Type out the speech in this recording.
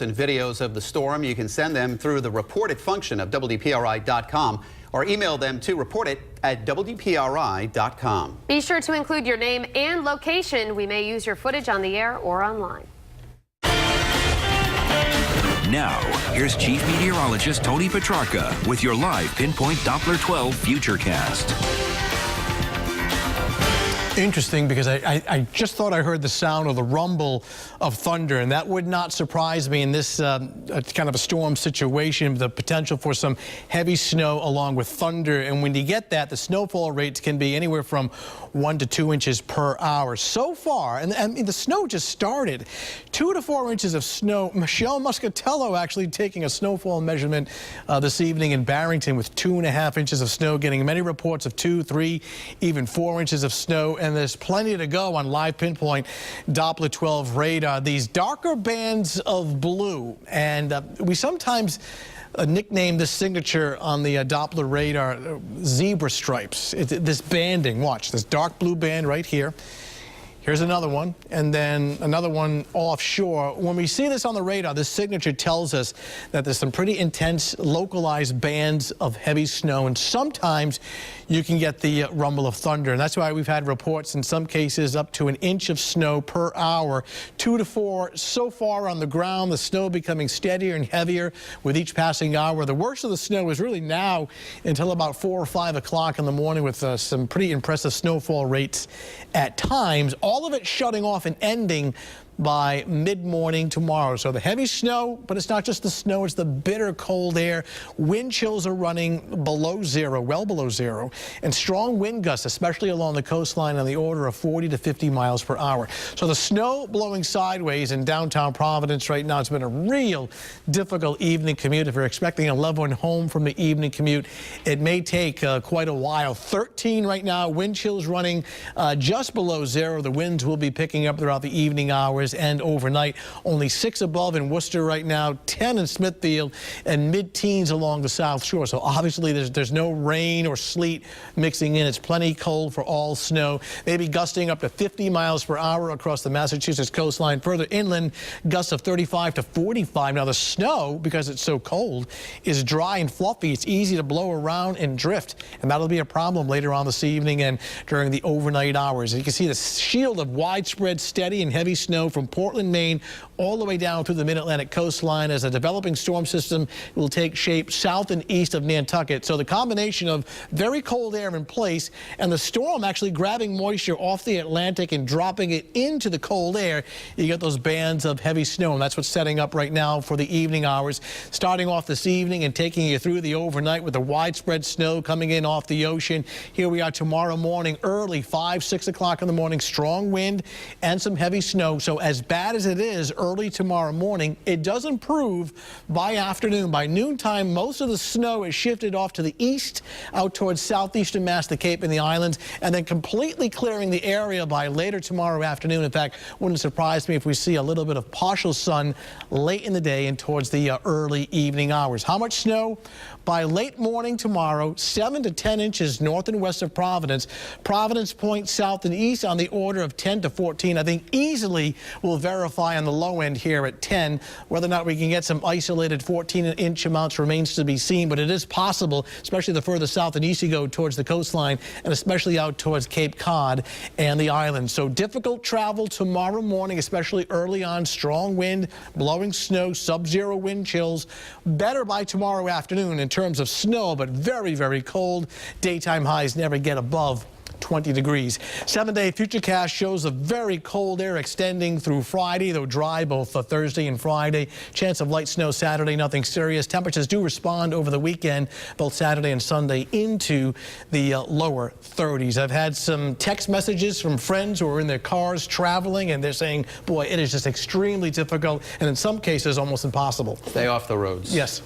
and videos of the storm. You can send them through the Report It function of WPRI.com or email them to reportit@WPRI.com. Be sure to include your name and location. We may use your footage on the air or online. Now, here's Chief Meteorologist Tony Petrarca with your live Pinpoint Doppler 12 FUTURECAST. Interesting, because I just thought I heard the sound or the rumble of thunder, and that would not surprise me in this kind of a storm situation, the potential for some heavy snow along with thunder. And when you get that, the snowfall rates can be anywhere from 1 to 2 inches per hour. So far, and the snow just started, 2 to 4 inches of snow. Michelle Muscatello actually taking a snowfall measurement this evening in Barrington with 2.5 inches of snow, getting many reports of 2, 3, even 4 inches of snow. And there's plenty to go on live Pinpoint Doppler 12 radar. These darker bands of blue, and we sometimes nickname this signature on the Doppler radar zebra stripes. This banding, watch, this dark blue band right here. Here's another one, and then another one offshore. When we see this on the radar, this signature tells us that there's some pretty intense localized bands of heavy snow, and sometimes you can get the rumble of thunder. And that's why we've had reports in some cases up to 1 inch of snow per hour, 2 to 4 so far on the ground, the snow becoming steadier and heavier with each passing hour. The worst of the snow is really now until about 4 or 5 o'clock in the morning, with some pretty impressive snowfall rates at times. All of it shutting off and ending by mid-morning tomorrow. So the heavy snow, but it's not just the snow, it's the bitter cold air. Wind chills are running below zero, well below zero, and strong wind gusts, especially along the coastline, on the order of 40 to 50 miles per hour. So the snow blowing sideways in downtown Providence right now. It's been a real difficult evening commute. If you're expecting a loved one home from the evening commute, it may take quite a while. 13 right now, wind chills running just below zero. The winds will be picking up throughout the evening hours and overnight. Only 6 above in Worcester right now, 10 in Smithfield, and mid-teens along the South Shore. So obviously there's no rain or sleet mixing in. It's plenty cold for all snow. Maybe gusting up to 50 miles per hour across the Massachusetts coastline. Further inland, gusts of 35 to 45. Now the snow, because it's so cold, is dry and fluffy. It's easy to blow around and drift, and that'll be a problem later on this evening and during the overnight hours. You can see the shield of widespread steady and heavy snow from Portland, Maine, all the way down through the mid-Atlantic coastline as a developing storm system will take shape south and east of Nantucket. So the combination of very cold air in place and the storm actually grabbing moisture off the Atlantic and dropping it into the cold air, you get those bands of heavy snow, and that's what's setting up right now for the evening hours. Starting off this evening and taking you through the overnight with the widespread snow coming in off the ocean. Here we are tomorrow morning, early 5, 6 o'clock in the morning, strong wind and some heavy snow. So as bad as it is early tomorrow morning, it does improve by afternoon. By noontime, most of the snow is shifted off to the east, out towards southeastern Mass, the Cape and the islands, and then completely clearing the area by later tomorrow afternoon. In fact, wouldn't surprise me if we see a little bit of partial sun late in the day and towards the early evening hours. How much snow? By late morning tomorrow, 7 to 10 inches north and west of Providence. Providence Point south and east on the order of 10 to 14. I think easily will verify on the low end here at 10. Whether or not we can get some isolated 14-inch amounts remains to be seen, but it is possible, especially the further south and east you go towards the coastline, and especially out towards Cape Cod and the islands. So difficult travel tomorrow morning, especially early on. Strong wind, blowing snow, sub-zero wind chills. Better by tomorrow afternoon in terms of snow, but very, very cold. Daytime highs never get above 20 degrees. 7-day FUTURECAST shows a very cold air extending through Friday, though dry both Thursday and Friday. Chance of light snow Saturday, nothing serious. Temperatures do respond over the weekend, both Saturday and Sunday, into the lower 30s. I've had some text messages from friends who are in their cars traveling, and they're saying, boy, it is just extremely difficult, and in some cases almost impossible. Stay off the roads. Yes.